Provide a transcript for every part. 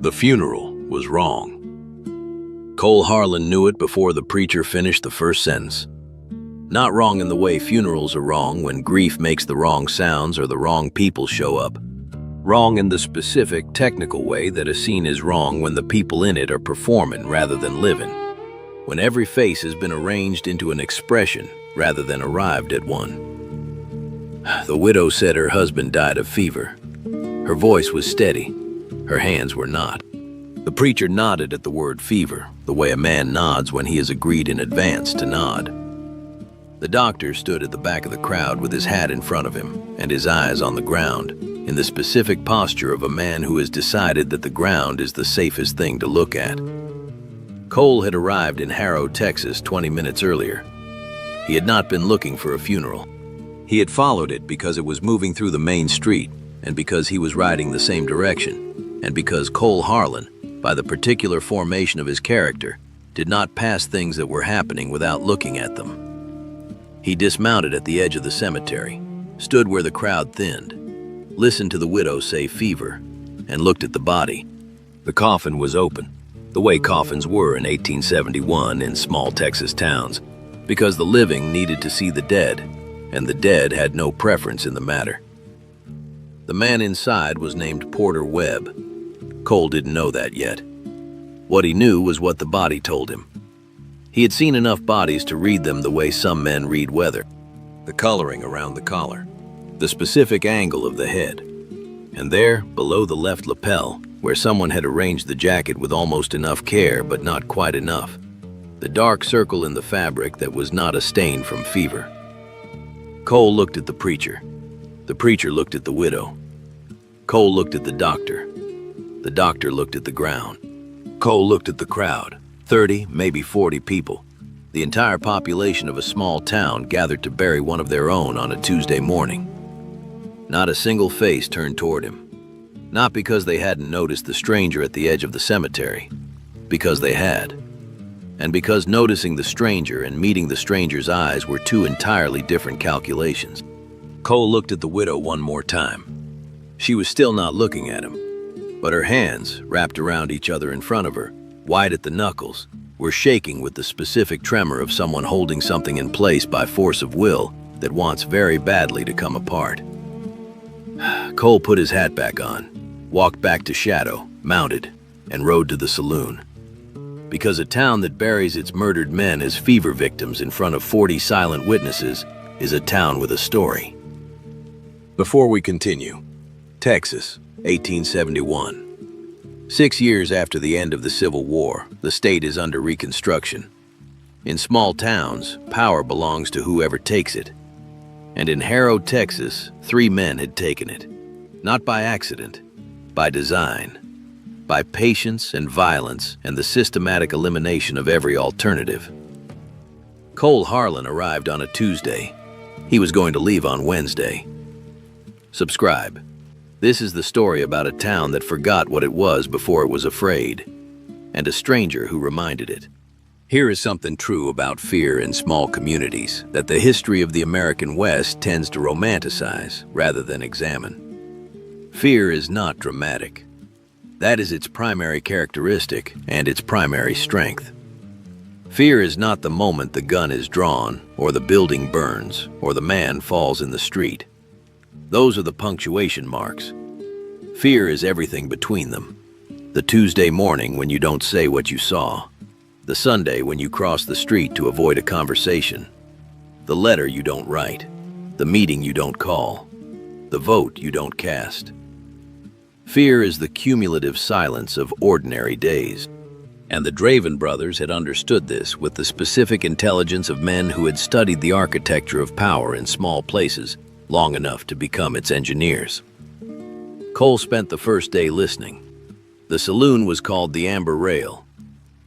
The funeral was wrong. Cole Harlan knew it before the preacher finished the first sentence. Not wrong in the way funerals are wrong when grief makes the wrong sounds or the wrong people show up. Wrong in the specific, technical way that a scene is wrong when the people in it are performing rather than living. When every face has been arranged into an expression rather than arrived at one. The widow said her husband died of fever. Her voice was steady. Her hands were not. The preacher nodded at the word fever, the way a man nods when he has agreed in advance to nod. The doctor stood at the back of the crowd with his hat in front of him and his eyes on the ground, in the specific posture of a man who has decided that the ground is the safest thing to look at. Cole had arrived in Harrow, Texas 20 minutes earlier. He had not been looking for a funeral. He had followed it because it was moving through the main street, and because he was riding the same direction, and because Cole Harlan, by the particular formation of his character, did not pass things that were happening without looking at them. He dismounted at the edge of the cemetery, stood where the crowd thinned, listened to the widow say fever, and looked at the body. The coffin was open, the way coffins were in 1871 in small Texas towns, because the living needed to see the dead, and the dead had no preference in the matter. The man inside was named Porter Webb. Cole didn't know that yet. What he knew was what the body told him. He had seen enough bodies to read them the way some men read weather. The coloring around the collar, the specific angle of the head, and there, below the left lapel, where someone had arranged the jacket with almost enough care but not quite enough, the dark circle in the fabric that was not a stain from fever. Cole looked at the preacher. The preacher looked at the widow. Cole looked at the doctor. The doctor looked at the ground. Cole looked at the crowd, 30, maybe 40 people, the entire population of a small town gathered to bury one of their own on a Tuesday morning. Not a single face turned toward him. Not because they hadn't noticed the stranger at the edge of the cemetery, because they had. And because noticing the stranger and meeting the stranger's eyes were two entirely different calculations. Cole looked at the widow one more time. She was still not looking at him, but her hands, wrapped around each other in front of her, wide at the knuckles, were shaking with the specific tremor of someone holding something in place by force of will that wants very badly to come apart. Cole put his hat back on, walked back to Shadow, mounted, and rode to the saloon. Because a town that buries its murdered men as fever victims in front of 40 silent witnesses is a town with a story. Before we continue, Texas, 1871. 6 years after the end of the Civil War, the state is under reconstruction. In small towns, power belongs to whoever takes it. And in Harrow, Texas, 3 men had taken it. Not by accident, by design, by patience and violence and the systematic elimination of every alternative. Cole Harlan arrived on a Tuesday. He was going to leave on Wednesday. Subscribe. This is the story about a town that forgot what it was before it was afraid, and a stranger who reminded it. Here is something true about fear in small communities that the history of the American West tends to romanticize rather than examine. Fear is not dramatic. That is its primary characteristic and its primary strength. Fear is not the moment the gun is drawn, or the building burns, or the man falls in the street. Those are the punctuation marks. Fear is everything between them. The Tuesday morning when you don't say what you saw. The Sunday when you cross the street to avoid a conversation. The letter you don't write. The meeting you don't call. The vote you don't cast. Fear is the cumulative silence of ordinary days. And the Draven brothers had understood this with the specific intelligence of men who had studied the architecture of power in small places long enough to become its engineers. Cole spent the first day listening. The saloon was called the Amber Rail.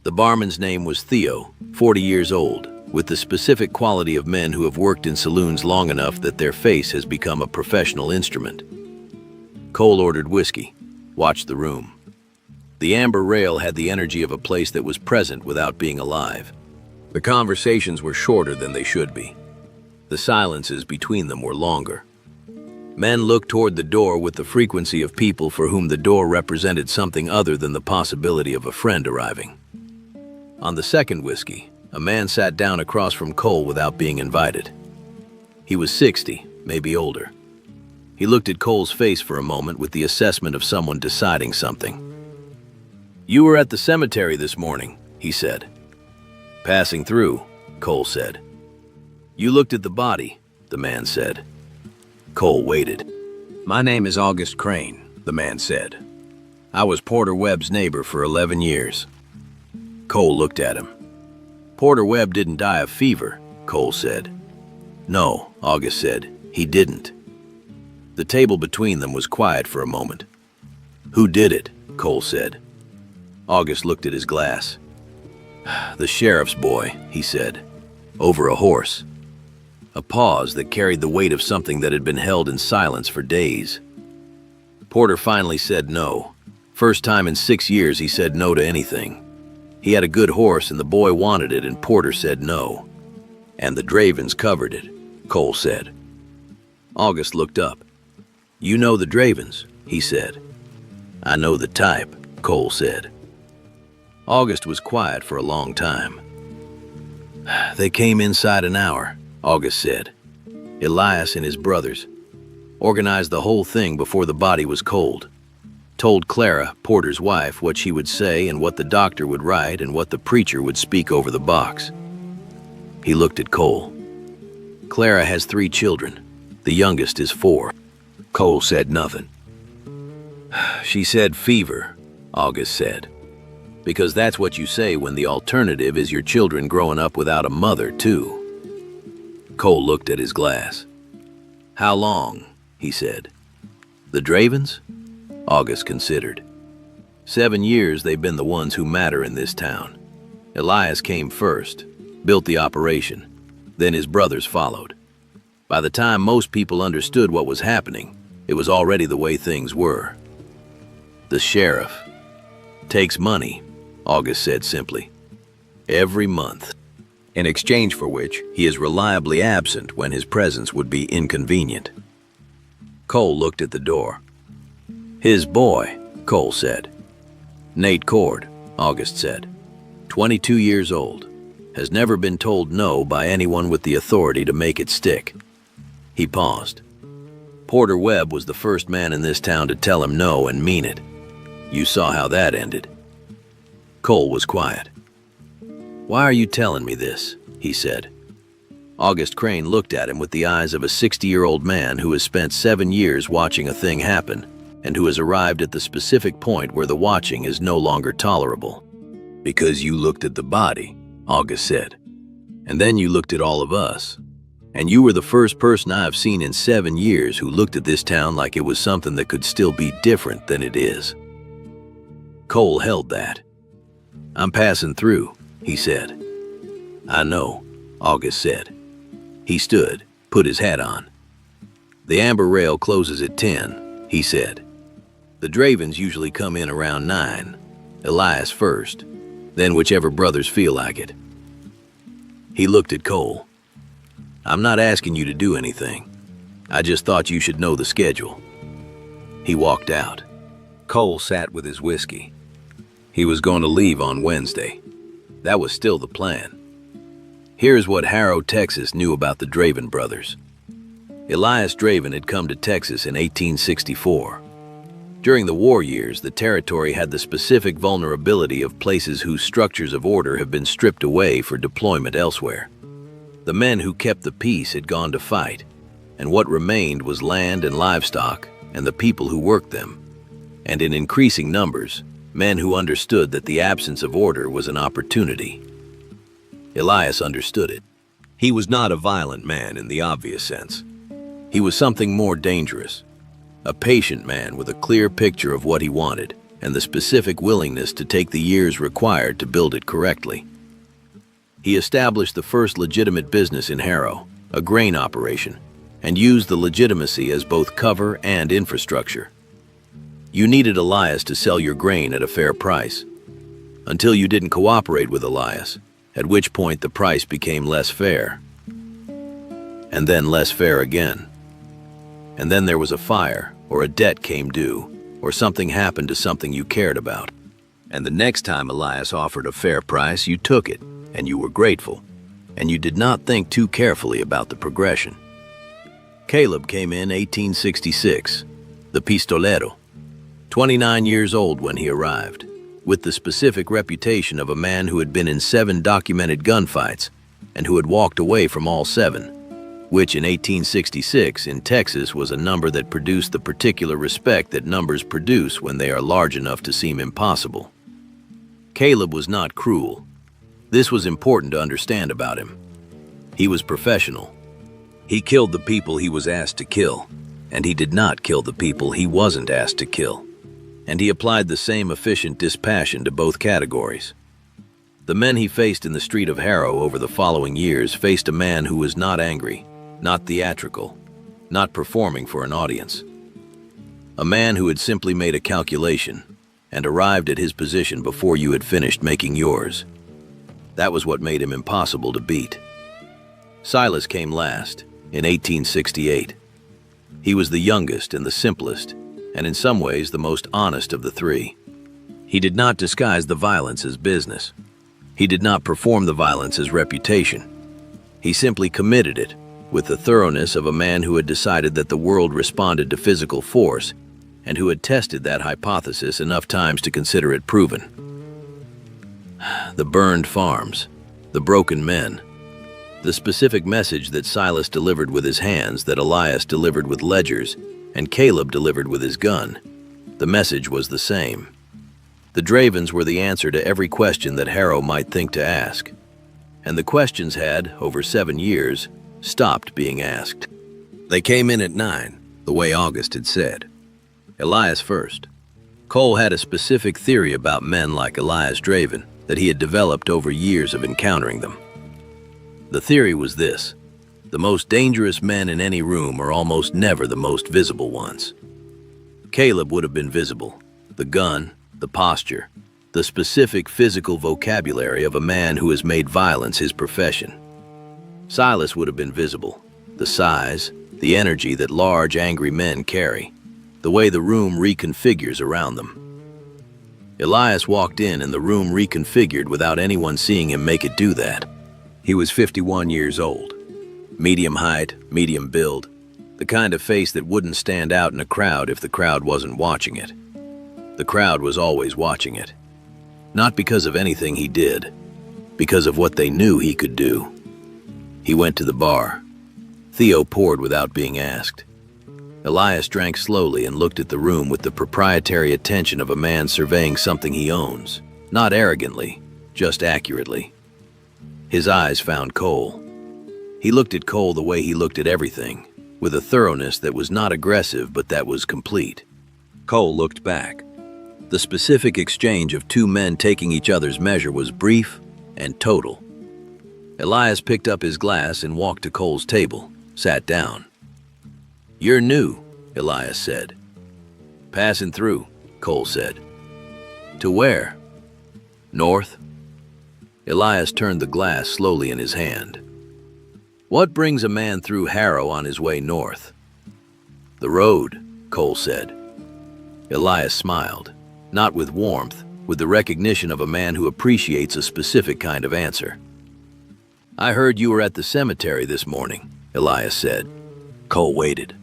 The barman's name was Theo, 40 years old, with the specific quality of men who have worked in saloons long enough that their face has become a professional instrument. Cole ordered whiskey, watched the room. The Amber Rail had the energy of a place that was present without being alive. The conversations were shorter than they should be. The silences between them were longer. Men looked toward the door with the frequency of people for whom the door represented something other than the possibility of a friend arriving. On the second whiskey, a man sat down across from Cole without being invited. He was 60, maybe older. He looked at Cole's face for a moment with the assessment of someone deciding something. "You were at the cemetery this morning," he said. "Passing through," Cole said. "You looked at the body," the man said. Cole waited. "My name is August Crane," the man said. "I was Porter Webb's neighbor for 11 years. Cole looked at him. "Porter Webb didn't die of fever," Cole said. "No," August said, "he didn't." The table between them was quiet for a moment. "Who did it?" Cole said. August looked at his glass. "The sheriff's boy," he said, "over a horse." A pause that carried the weight of something that had been held in silence for days. Porter finally said no. First time in 6 years he said no to anything. He had a good horse and the boy wanted it, and Porter said no. "And the Dravens covered it," Cole said. August looked up. "You know the Dravens," he said. "I know the type," Cole said. August was quiet for a long time. "They came inside an hour," August said. "Elias and his brothers organized the whole thing before the body was cold. Told Clara, Porter's wife, what she would say and what the doctor would write and what the preacher would speak over the box." He looked at Cole. "Clara has 3 children. The youngest is 4. Cole said nothing. "She said fever," August said. "Because that's what you say when the alternative is your children growing up without a mother, too." Cole looked at his glass. "How long?" he said. "The Dravens?" August considered. 7 years they've been the ones who matter in this town. Elias came first, built the operation. Then his brothers followed. By the time most people understood what was happening, it was already the way things were. "The sheriff takes money," August said simply. "Every month. In exchange for which he is reliably absent when his presence would be inconvenient." Cole looked at the door. "His boy," Cole said. "Nate Cord," August said. 22 years old. Has never been told no by anyone with the authority to make it stick." He paused. "Porter Webb was the first man in this town to tell him no and mean it. You saw how that ended." Cole was quiet. "Why are you telling me this?" he said. August Crane looked at him with the eyes of a 60-year-old man who has spent 7 years watching a thing happen and who has arrived at the specific point where the watching is no longer tolerable. "Because you looked at the body," August said. "And then you looked at all of us. And you were the first person I've seen in 7 years who looked at this town like it was something that could still be different than it is." Cole held that. "I'm passing through," he said. "I know," August said. He stood, put his hat on. "The amber rail closes at 10, he said. "The Dravens usually come in around 9. Elias first, then whichever brothers feel like it." He looked at Cole. "I'm not asking you to do anything. I just thought you should know the schedule." He walked out. Cole sat with his whiskey. He was going to leave on Wednesday. That was still the plan. Here's what Harrow, Texas knew about the Draven brothers. Elias Draven had come to Texas in 1864. During the war years, the territory had the specific vulnerability of places whose structures of order have been stripped away for deployment elsewhere. The men who kept the peace had gone to fight, and what remained was land and livestock and the people who worked them, and in increasing numbers, men who understood that the absence of order was an opportunity. Elias understood it. He was not a violent man in the obvious sense. He was something more dangerous, a patient man with a clear picture of what he wanted and the specific willingness to take the years required to build it correctly. He established the first legitimate business in Harrow, a grain operation, and used the legitimacy as both cover and infrastructure. You needed Elias to sell your grain at a fair price, until you didn't cooperate with Elias, at which point the price became less fair, and then less fair again. And then there was a fire, or a debt came due, or something happened to something you cared about. And the next time Elias offered a fair price, you took it, and you were grateful, and you did not think too carefully about the progression. Caleb came in 1866, the pistolero, 29 years old when he arrived, with the specific reputation of a man who had been in 7 documented gunfights and who had walked away from all 7, which in 1866 in Texas was a number that produced the particular respect that numbers produce when they are large enough to seem impossible. Caleb was not cruel. This was important to understand about him. He was professional. He killed the people he was asked to kill, and he did not kill the people he wasn't asked to kill. And he applied the same efficient dispassion to both categories. The men he faced in the street of Harrow over the following years faced a man who was not angry, not theatrical, not performing for an audience. A man who had simply made a calculation and arrived at his position before you had finished making yours. That was what made him impossible to beat. Silas came last, in 1868. He was the youngest and the simplest, and in some ways the most honest of the 3. He did not disguise the violence as business. He did not perform the violence as reputation. He simply committed it, with the thoroughness of a man who had decided that the world responded to physical force and who had tested that hypothesis enough times to consider it proven. The burned farms, the broken men, the specific message that Silas delivered with his hands, that Elias delivered with ledgers, and Caleb delivered with his gun. The message was the same. The Dravens were the answer to every question that Harrow might think to ask. And the questions had, over 7 years, stopped being asked. They came in at 9, the way August had said. Elias first. Cole had a specific theory about men like Elias Draven that he had developed over years of encountering them. The theory was this: the most dangerous men in any room are almost never the most visible ones. Caleb would have been visible. The gun, the posture, the specific physical vocabulary of a man who has made violence his profession. Silas would have been visible. The size, the energy that large, angry men carry, the way the room reconfigures around them. Elias walked in and the room reconfigured without anyone seeing him make it do that. He was 51 years old. Medium height, medium build, the kind of face that wouldn't stand out in a crowd if the crowd wasn't watching it. The crowd was always watching it. Not because of anything he did, because of what they knew he could do. He went to the bar. Theo poured without being asked. Elias drank slowly and looked at the room with the proprietary attention of a man surveying something he owns, not arrogantly, just accurately. His eyes found Cole. He looked at Cole the way he looked at everything, with a thoroughness that was not aggressive but that was complete. Cole looked back. The specific exchange of 2 men taking each other's measure was brief and total. Elias picked up his glass and walked to Cole's table, sat down. "You're new," Elias said. "Passing through," Cole said. "To where?" "North." Elias turned the glass slowly in his hand. "What brings a man through Harrow on his way north?" "The road," Cole said. Elias smiled, not with warmth, with the recognition of a man who appreciates a specific kind of answer. "I heard you were at the cemetery this morning," Elias said. Cole waited.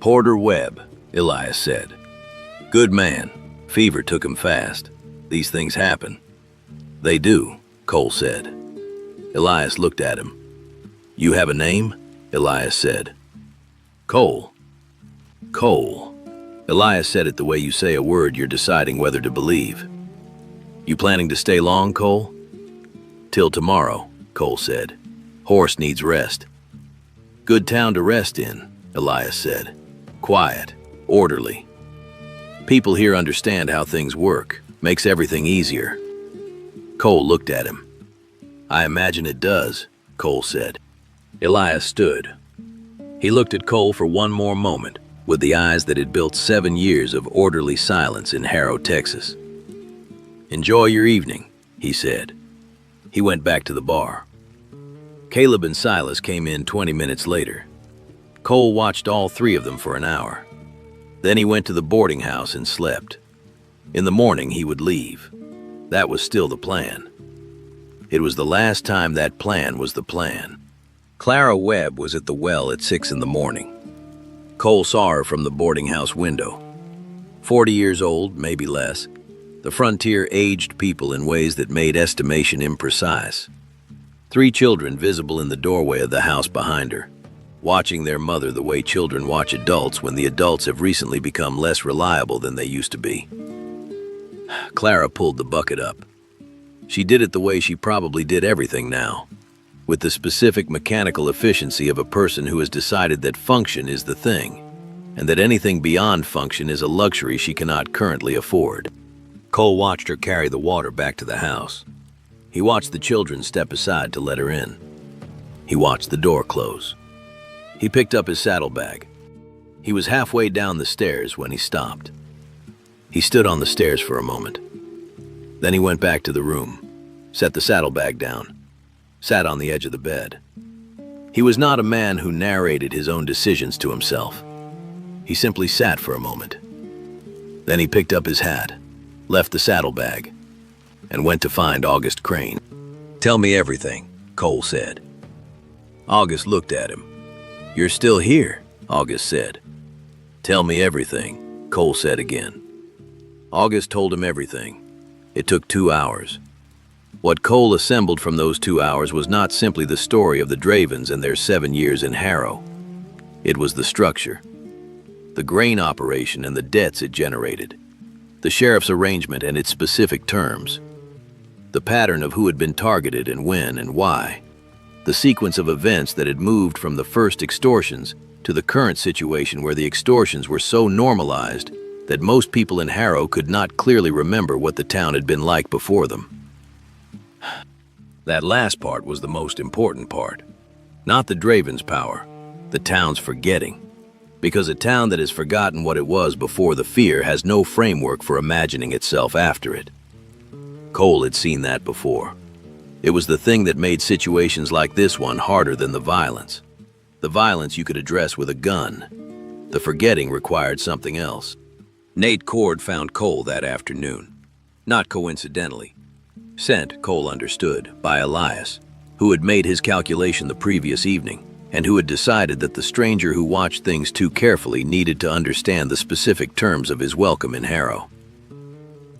"Porter Webb," Elias said. "Good man. Fever took him fast. These things happen." "They do," Cole said. Elias looked at him. "You have a name?" Elias said. "Cole." "Cole." Elias said it the way you say a word you're deciding whether to believe. "You planning to stay long, Cole?" "Till tomorrow," Cole said. "Horse needs rest." "Good town to rest in," Elias said. "Quiet, orderly. People here understand how things work, makes everything easier." Cole looked at him. "I imagine it does," Cole said. Elias stood. He looked at Cole for one more moment, with the eyes that had built 7 years of orderly silence in Harrow, Texas. "Enjoy your evening," he said. He went back to the bar. Caleb and Silas came in 20 minutes later. Cole watched all three of them for an hour. Then he went to the boarding house and slept. In the morning, he would leave. That was still the plan. It was the last time that plan was the plan. Clara Webb was at the well at 6 in the morning. Cole saw her from the boarding house window. 40 years old, maybe less. The frontier aged people in ways that made estimation imprecise. 3 children visible in the doorway of the house behind her, watching their mother the way children watch adults when the adults have recently become less reliable than they used to be. Clara pulled the bucket up. She did it the way she probably did everything now, with the specific mechanical efficiency of a person who has decided that function is the thing, and that anything beyond function is a luxury she cannot currently afford. Cole watched her carry the water back to the house. He watched the children step aside to let her in. He watched the door close. He picked up his saddlebag. He was halfway down the stairs when he stopped. He stood on the stairs for a moment. Then he went back to the room, set the saddlebag down, sat on the edge of the bed. He was not a man who narrated his own decisions to himself. He simply sat for a moment. Then he picked up his hat, left the saddlebag, and went to find August Crane. "Tell me everything," Cole said. August looked at him. "You're still here," August said. "Tell me everything," Cole said again. August told him everything. It took 2 hours. What Cole assembled from those 2 hours was not simply the story of the Dravens and their 7 years in Harrow. It was the structure, the grain operation and the debts it generated, the sheriff's arrangement and its specific terms, the pattern of who had been targeted and when and why, the sequence of events that had moved from the first extortions to the current situation where the extortions were so normalized that most people in Harrow could not clearly remember what the town had been like before them. That last part was the most important part. Not the Draven's power, the town's forgetting. Because a town that has forgotten what it was before the fear has no framework for imagining itself after it. Cole had seen that before. It was the thing that made situations like this one harder than the violence. The violence you could address with a gun. The forgetting required something else. Nate Cord found Cole that afternoon. Not coincidentally. Sent, Cole understood, by Elias, who had made his calculation the previous evening, and who had decided that the stranger who watched things too carefully needed to understand the specific terms of his welcome in Harrow.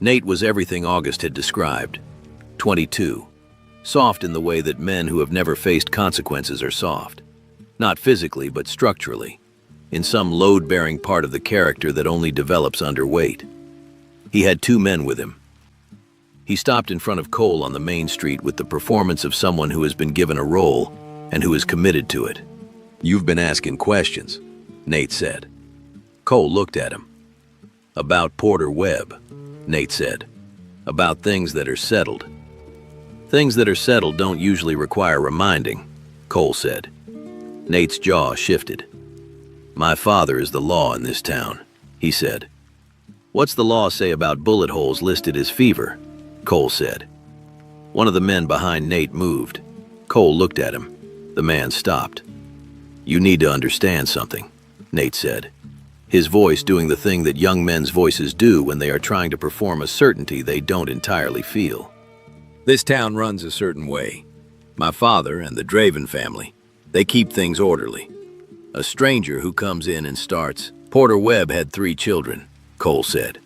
Nate was everything August had described. 22. Soft in the way that men who have never faced consequences are soft. Not physically, but structurally. In some load-bearing part of the character that only develops under weight. He had 2 men with him. He stopped in front of Cole on the main street with the performance of someone who has been given a role and who is committed to it. "You've been asking questions," Nate said. Cole looked at him. "About Porter Webb," Nate said. "About things that are settled." "Things that are settled don't usually require reminding," Cole said. Nate's jaw shifted. "My father is the law in this town," he said. "What's the law say about bullet holes listed as fever?" Cole said. One of the men behind Nate moved. Cole looked at him. The man stopped. "You need to understand something," Nate said, his voice doing the thing that young men's voices do when they are trying to perform a certainty they don't entirely feel. "This town runs a certain way. My father and the Draven family, they keep things orderly. A stranger who comes in and starts, Porter Webb had 3 children, Cole said.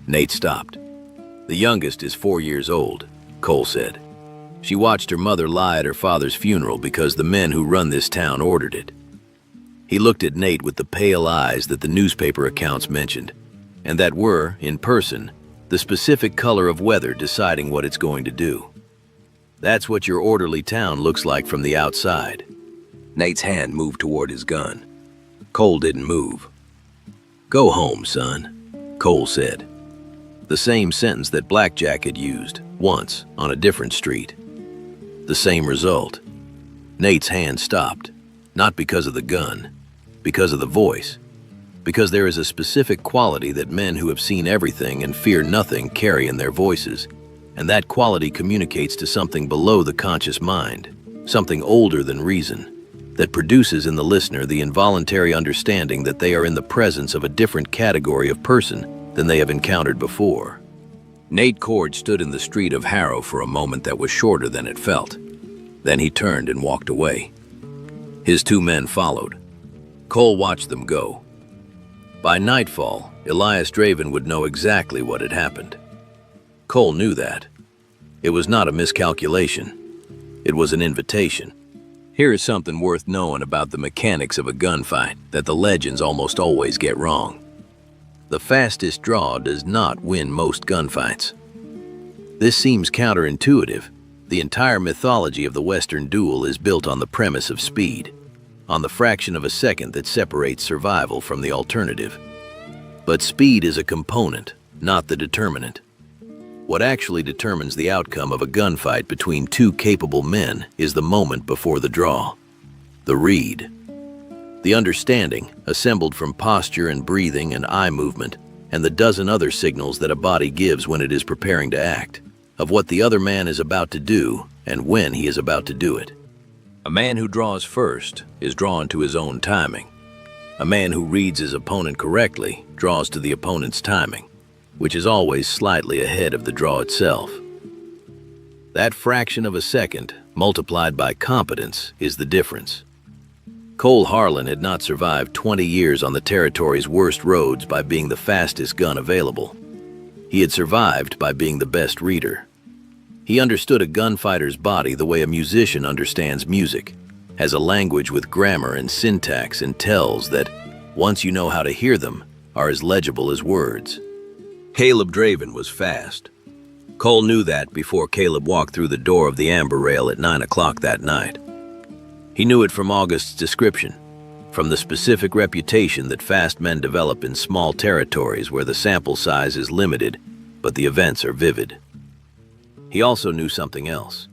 Nate stopped. "The youngest is 4 years old," Cole said. "She watched her mother lie at her father's funeral because the men who run this town ordered it." He looked at Nate with the pale eyes that the newspaper accounts mentioned, and that were, in person, the specific color of weather deciding what it's going to do. "That's what your orderly town looks like from the outside." Nate's hand moved toward his gun. Cole didn't move. "Go home, son," Cole said. The same sentence that Blackjack had used, once, on a different street. The same result. Nate's hand stopped, not because of the gun, because of the voice. Because there is a specific quality that men who have seen everything and fear nothing carry in their voices, and that quality communicates to something below the conscious mind, something older than reason. that produces in the listener the involuntary understanding that they are in the presence of a different category of person than they have encountered before. Nate Cord stood in the street of Harrow for a moment that was shorter than it felt. Then he turned and walked away. His two men followed. Cole watched them go. By nightfall, Elias Draven would know exactly what had happened. Cole knew that. It was not a miscalculation. It was an invitation. Here is something worth knowing about the mechanics of a gunfight that the legends almost always get wrong. The fastest draw does not win most gunfights. This seems counterintuitive. The entire mythology of the Western duel is built on the premise of speed, on the fraction of a second that separates survival from the alternative. But speed is a component, not the determinant. What actually determines the outcome of a gunfight between two capable men is the moment before the draw, the read. The understanding, assembled from posture and breathing and eye movement, and the dozen other signals that a body gives when it is preparing to act, of what the other man is about to do and when he is about to do it. A man who draws first is drawn to his own timing. A man who reads his opponent correctly draws to the opponent's timing, which is always slightly ahead of the draw itself. That fraction of a second, multiplied by competence, is the difference. Cole Harlan had not survived 20 years on the territory's worst roads by being the fastest gun available. He had survived by being the best reader. He understood a gunfighter's body the way a musician understands music, has a language with grammar and syntax and tells that, once you know how to hear them, are as legible as words. Caleb Draven was fast. Cole knew that before Caleb walked through the door of the Amber Rail at 9 o'clock that night. He knew it from August's description, from the specific reputation that fast men develop in small territories where the sample size is limited, but the events are vivid. He also knew something else.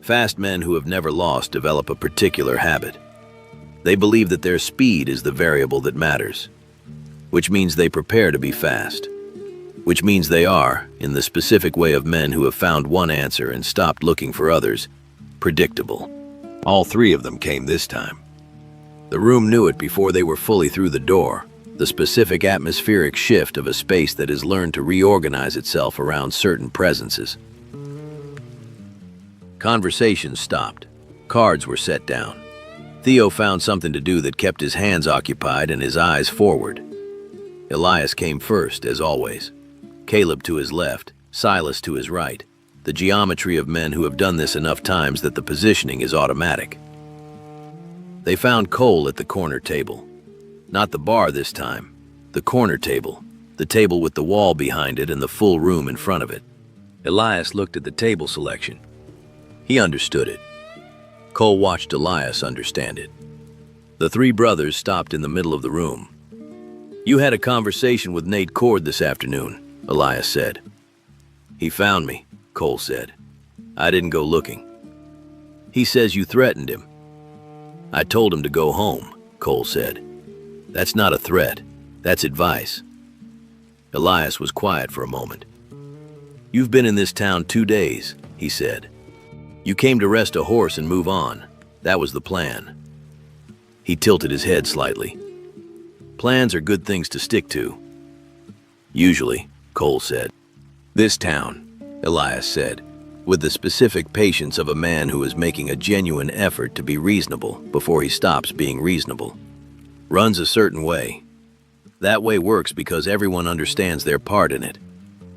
Fast men who have never lost develop a particular habit. They believe that their speed is the variable that matters, which means they prepare to be fast, which means they are, in the specific way of men who have found one answer and stopped looking for others, predictable. All three of them came this time. The room knew it before they were fully through the door, the specific atmospheric shift of a space that has learned to reorganize itself around certain presences. Conversations stopped. Cards were set down. Theo found something to do that kept his hands occupied and his eyes forward. Elias came first, as always. Caleb to his left, Silas to his right. The geometry of men who have done this enough times that the positioning is automatic. They found Cole at the corner table. Not the bar this time. The corner table. The table with the wall behind it and the full room in front of it. Elias looked at the table selection. He understood it. Cole watched Elias understand it. The three brothers stopped in the middle of the room. "You had a conversation with Nate Cord this afternoon," Elias said. "He found me," Cole said. "I didn't go looking." "He says you threatened him." "I told him to go home," Cole said. "That's not a threat. That's advice." Elias was quiet for a moment. "You've been in this town 2 days," he said. "You came to rest a horse and move on. That was the plan." He tilted his head slightly. "Plans are good things to stick to." "Usually," Cole said. "This town," Elias said, with the specific patience of a man who is making a genuine effort to be reasonable before he stops being reasonable, "runs a certain way. That way works because everyone understands their part in it,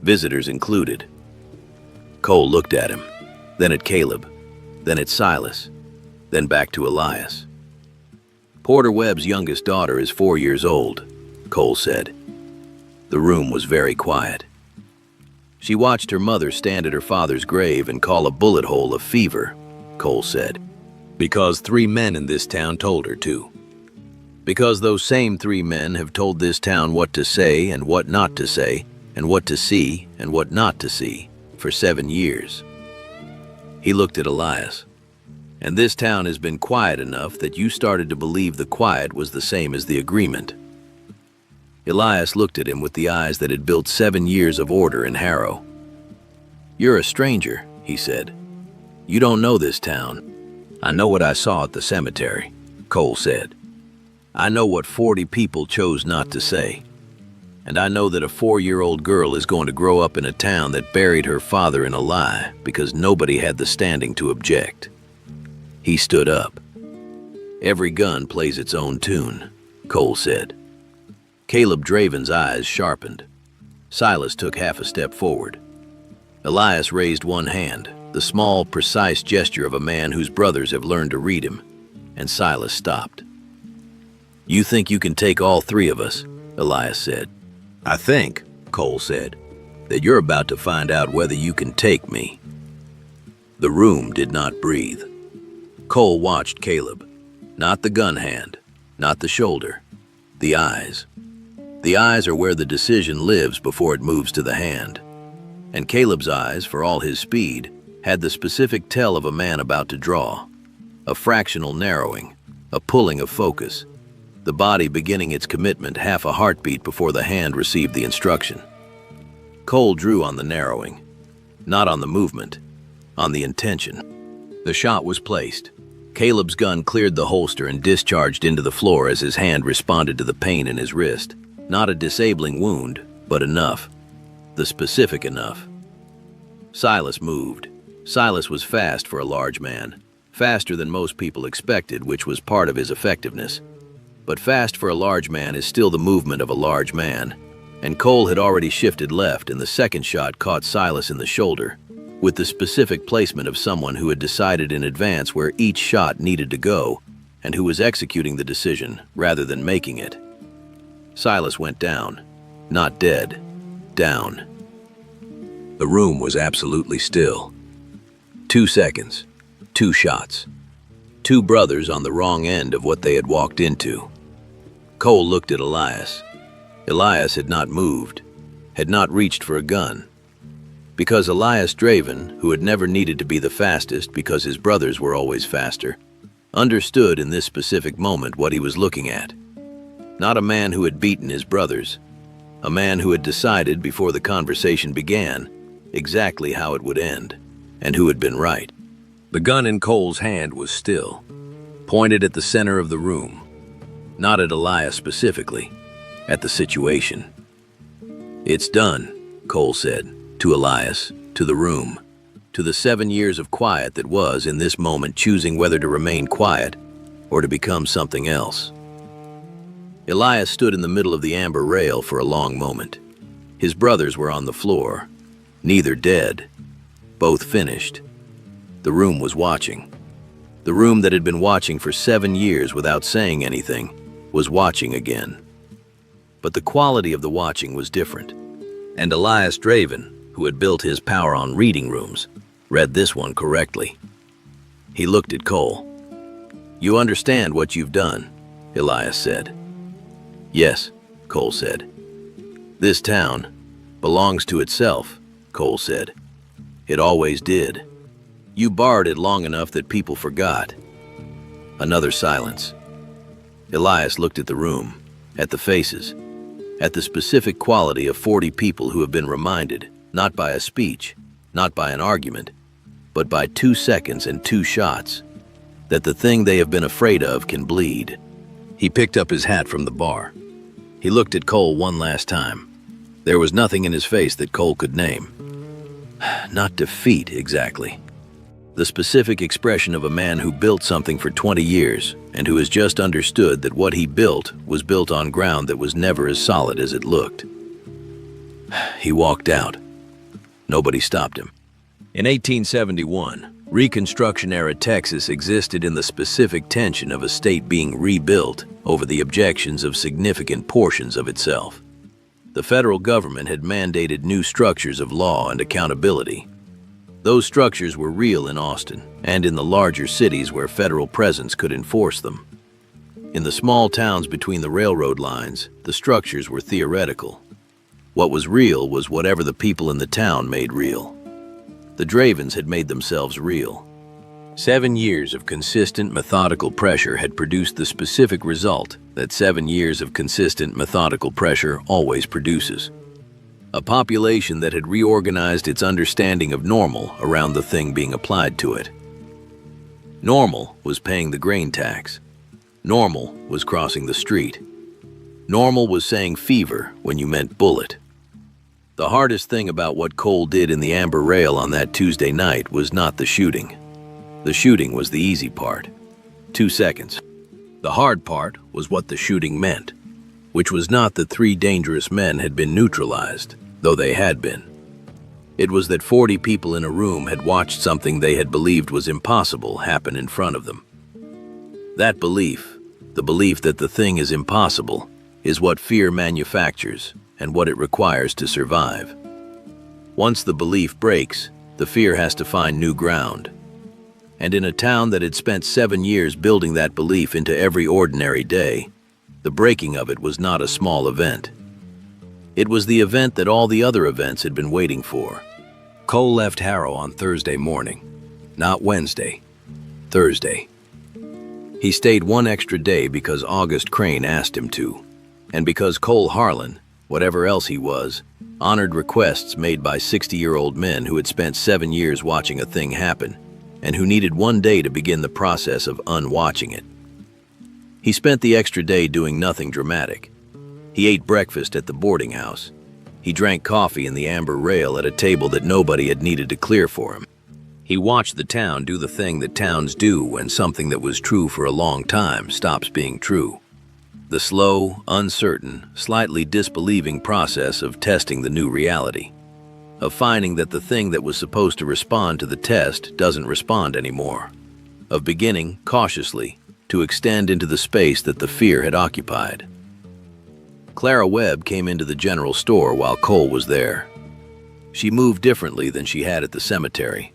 visitors included." Cole looked at him, then at Caleb, then at Silas, then back to Elias. "Porter Webb's youngest daughter is 4 years old," Cole said. The room was very quiet. "She watched her mother stand at her father's grave and call a bullet hole a fever," Cole said. "Because 3 men in this town told her to. Because those same 3 men have told this town what to say and what not to say, and what to see and what not to see, for 7 years. He looked at Elias. "And this town has been quiet enough that you started to believe the quiet was the same as the agreement." Elias looked at him with the eyes that had built 7 years of order in Harrow. "You're a stranger," he said. "You don't know this town. I know what I saw at the cemetery. Cole said. "I know what 40 people chose not to say. And I know that a 4-year-old girl is going to grow up in a town that buried her father in a lie because nobody had the standing to object." He stood up. "Every gun plays its own tune," Cole said. Caleb Draven's eyes sharpened. Silas took half a step forward. Elias raised one hand, the small, precise gesture of a man whose brothers have learned to read him, and Silas stopped. "You think you can take all 3 of us?" Elias said. "I think," Cole said, "that you're about to find out whether you can take me." The room did not breathe. Cole watched Caleb. Not the gun hand, not the shoulder, the eyes. The eyes are where the decision lives before it moves to the hand. And Caleb's eyes, for all his speed, had the specific tell of a man about to draw. A fractional narrowing, a pulling of focus. The body beginning its commitment half a heartbeat before the hand received the instruction. Cole drew on the narrowing, not on the movement, on the intention. The shot was placed. Caleb's gun cleared the holster and discharged into the floor as his hand responded to the pain in his wrist. Not a disabling wound, but enough. The specific enough. Silas moved. Silas was fast for a large man, faster than most people expected, which was part of his effectiveness. But fast for a large man is still the movement of a large man, and Cole had already shifted left, and the second shot caught Silas in the shoulder, with the specific placement of someone who had decided in advance where each shot needed to go, and who was executing the decision rather than making it. Silas went down, not dead, down. The room was absolutely still. 2 seconds, 2 shots. 2 brothers on the wrong end of what they had walked into. Cole looked at Elias. Elias had not moved, had not reached for a gun. Because Elias Draven, who had never needed to be the fastest because his brothers were always faster, understood in this specific moment what he was looking at. Not a man who had beaten his brothers, a man who had decided before the conversation began exactly how it would end, and who had been right. The gun in Cole's hand was still, pointed at the center of the room, not at Elias specifically, at the situation. "It's done," Cole said, to Elias, to the room, to the 7 years of quiet that was, in this moment, choosing whether to remain quiet or to become something else. Elias stood in the middle of the amber rail for a long moment. His brothers were on the floor, neither dead, both finished. The room was watching. The room that had been watching for 7 years without saying anything was watching again. But the quality of the watching was different. And Elias Draven, who had built his power on reading rooms, read this one correctly. He looked at Cole. "You understand what you've done," Elias said. "Yes," Cole said. "This town belongs to itself," Cole said. "It always did. You barred it long enough that people forgot." Another silence. Elias looked at the room, at the faces, at the specific quality of 40 people who have been reminded, not by a speech, not by an argument, but by 2 seconds and 2 shots, that the thing they have been afraid of can bleed. He picked up his hat from the bar. He looked at Cole one last time. There was nothing in his face that Cole could name. Not defeat, exactly. The specific expression of a man who built something for 20 years and who has just understood that what he built was built on ground that was never as solid as it looked. He walked out. Nobody stopped him. In 1871, Reconstruction-era Texas existed in the specific tension of a state being rebuilt over the objections of significant portions of itself. The federal government had mandated new structures of law and accountability. Those structures were real in Austin and in the larger cities where federal presence could enforce them. In the small towns between the railroad lines, the structures were theoretical. What was real was whatever the people in the town made real. The Dravens had made themselves real. 7 years of consistent, methodical pressure had produced the specific result that 7 years of consistent, methodical pressure always produces. A population that had reorganized its understanding of normal around the thing being applied to it. Normal was paying the grain tax. Normal was crossing the street. Normal was saying fever when you meant bullet. The hardest thing about what Cole did in the Amber Rail on that Tuesday night was not the shooting. The shooting was the easy part. 2 seconds. The hard part was what the shooting meant, which was not that 3 dangerous men had been neutralized, though they had been. It was that 40 people in a room had watched something they had believed was impossible happen in front of them. That belief, the belief that the thing is impossible, is what fear manufactures and what it requires to survive. Once the belief breaks, the fear has to find new ground. And in a town that had spent 7 years building that belief into every ordinary day, the breaking of it was not a small event. It was the event that all the other events had been waiting for. Cole left Harrow on Thursday morning, not Wednesday, Thursday. He stayed 1 extra day because August Crane asked him to, and because Cole Harlan, whatever else he was, honored requests made by 60-year-old men who had spent 7 years watching a thing happen, and who needed 1 day to begin the process of unwatching it. He spent the extra day doing nothing dramatic. He ate breakfast at the boarding house. He drank coffee in the Amber Rail at a table that nobody had needed to clear for him. He watched the town do the thing that towns do when something that was true for a long time stops being true. The slow, uncertain, slightly disbelieving process of testing the new reality. Of finding that the thing that was supposed to respond to the test doesn't respond anymore. Of beginning, cautiously, to extend into the space that the fear had occupied. Clara Webb came into the general store while Cole was there. She moved differently than she had at the cemetery.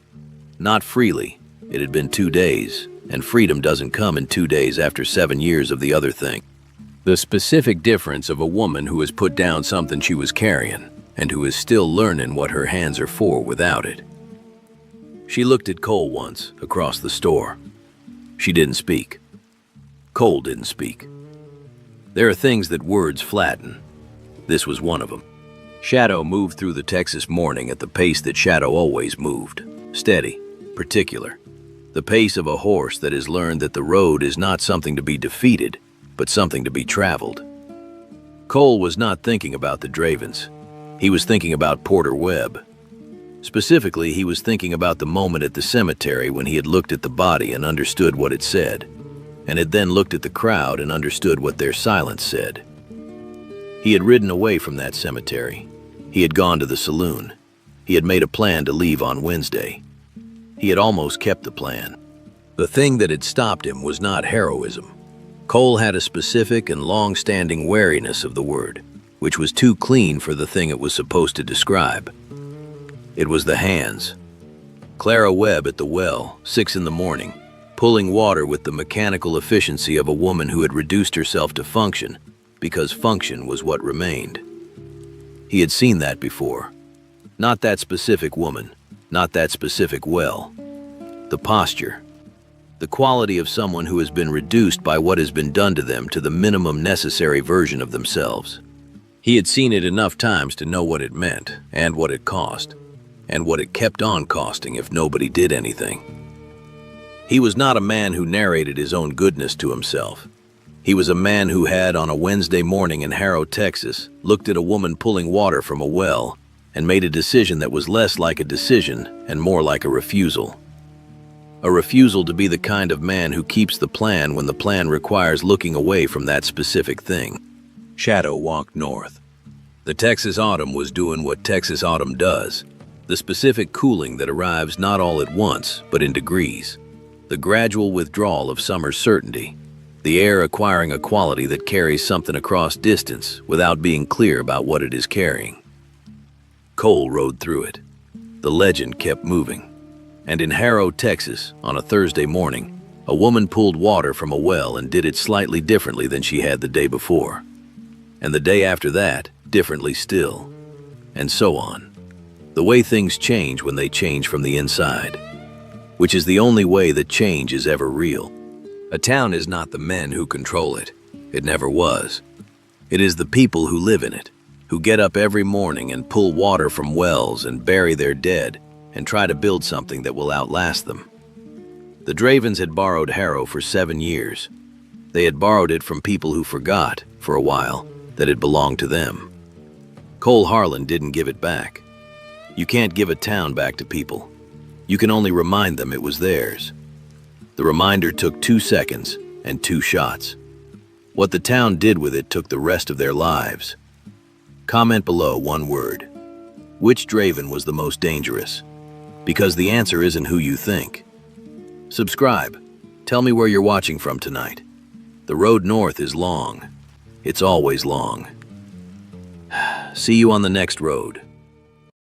Not freely. It had been 2 days, and freedom doesn't come in 2 days after 7 years of the other thing. The specific difference of a woman who has put down something she was carrying, and who is still learning what her hands are for without it. She looked at Cole once, across the store. She didn't speak. Cole didn't speak. There are things that words flatten. This was one of them. Shadow moved through the Texas morning at the pace that Shadow always moved. Steady, particular. The pace of a horse that has learned that the road is not something to be defeated, but something to be traveled. Cole was not thinking about the Dravens. He was thinking about Porter Webb. Specifically, he was thinking about the moment at the cemetery when he had looked at the body and understood what it said, and had then looked at the crowd and understood what their silence said. He had ridden away from that cemetery. He had gone to the saloon. He had made a plan to leave on Wednesday. He had almost kept the plan. The thing that had stopped him was not heroism. Cole had a specific and long-standing wariness of the word, which was too clean for the thing it was supposed to describe. It was the hands. Clara Webb at the well, 6 in the morning, pulling water with the mechanical efficiency of a woman who had reduced herself to function, because function was what remained. He had seen that before. Not that specific woman, not that specific well. The posture. The quality of someone who has been reduced by what has been done to them to the minimum necessary version of themselves. He had seen it enough times to know what it meant, and what it cost, and what it kept on costing if nobody did anything. He was not a man who narrated his own goodness to himself. He was a man who had, on a Wednesday morning in Harrow, Texas, looked at a woman pulling water from a well and made a decision that was less like a decision and more like a refusal. A refusal to be the kind of man who keeps the plan when the plan requires looking away from that specific thing. Shadow walked north. The Texas autumn was doing what Texas autumn does, the specific cooling that arrives not all at once, but in degrees. The gradual withdrawal of summer's certainty, the air acquiring a quality that carries something across distance without being clear about what it is carrying. Cole rode through it. The legend kept moving. And in Harrow, Texas, on a Thursday morning, a woman pulled water from a well and did it slightly differently than she had the day before. And the day after that, differently still. And so on. The way things change when they change from the inside. Which is the only way that change is ever real. A town is not the men who control it. It never was. It is the people who live in it, who get up every morning and pull water from wells and bury their dead and try to build something that will outlast them. The Dravens had borrowed Harrow for 7 years. They had borrowed it from people who forgot, for a while, that it belonged to them. Cole Harlan didn't give it back. You can't give a town back to people. You can only remind them it was theirs. The reminder took 2 seconds and 2 shots. What the town did with it took the rest of their lives. Comment below one word. Which Draven was the most dangerous? Because the answer isn't who you think. Subscribe. Tell me where you're watching from tonight. The road north is long. It's always long. See you on the next road.